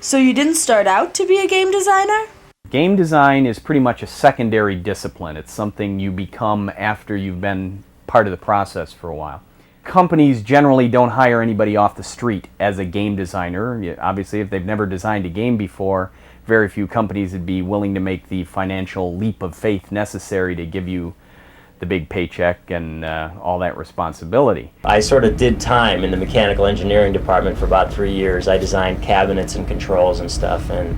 So you didn't start out to be a game designer? Game design is pretty much a secondary discipline. It's something you become after you've been part of the process for a while. Companies generally don't hire anybody off the street as a game designer. Obviously, if they've never designed a game before, very few companies would be willing to make the financial leap of faith necessary to give you the big paycheck and all that responsibility. I sort of did time in the mechanical engineering department for about 3 years. I designed cabinets and controls and stuff, and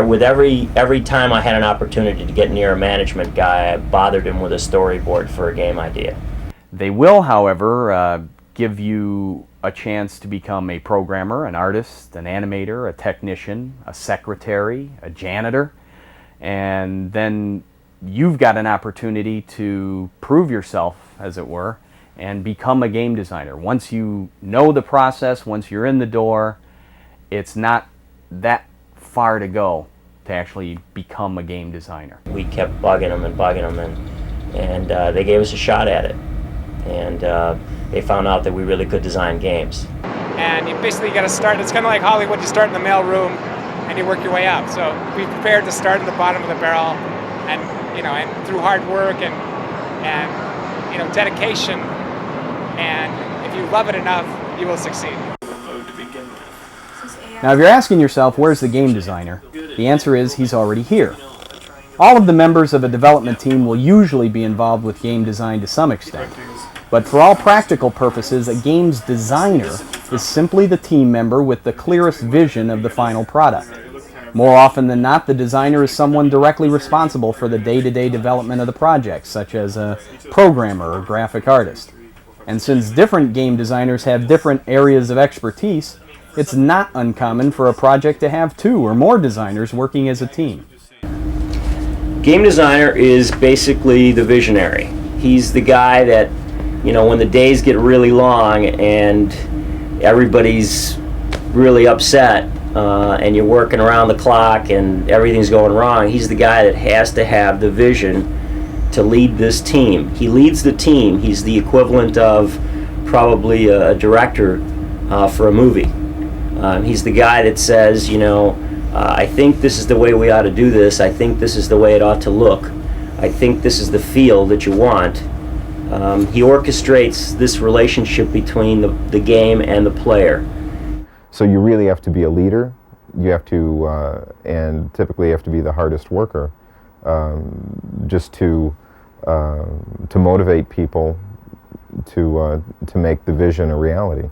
with every time I had an opportunity to get near a management guy, I bothered him with a storyboard for a game idea. They will, however, give you a chance to become a programmer, an artist, an animator, a technician, a secretary, a janitor, and then you've got an opportunity to prove yourself, as it were, and become a game designer. Once you know the process, once you're in the door, it's not that far to go to actually become a game designer. We kept bugging them, and they gave us a shot at it. And they found out that we really could design games. And you basically got to start, it's kind of like Hollywood, you start in the mail room and you work your way up. So be prepared to start in the bottom of the barrel, and and through hard work and dedication, and if you love it enough, you will succeed. Now if you're asking yourself, where's the game designer? The answer is he's already here. All of the members of a development team will usually be involved with game design to some extent. But for all practical purposes, a game's designer is simply the team member with the clearest vision of the final product. More often than not, the designer is someone directly responsible for the day-to-day development of the project, such as a programmer or graphic artist. And since different game designers have different areas of expertise, it's not uncommon for a project to have 2 or more designers working as a team. Game designer is basically the visionary. He's the guy that, when the days get really long and everybody's really upset and you're working around the clock and everything's going wrong, he's the guy that has to have the vision to lead this team. He leads the team. He's the equivalent of probably a director for a movie. He's the guy that says, I think this is the way we ought to do this. I think this is the way it ought to look. I think this is the feel that you want. He orchestrates this relationship between the game and the player. So you really have to be a leader. You have to, and typically you have to be the hardest worker, just to motivate people to make the vision a reality.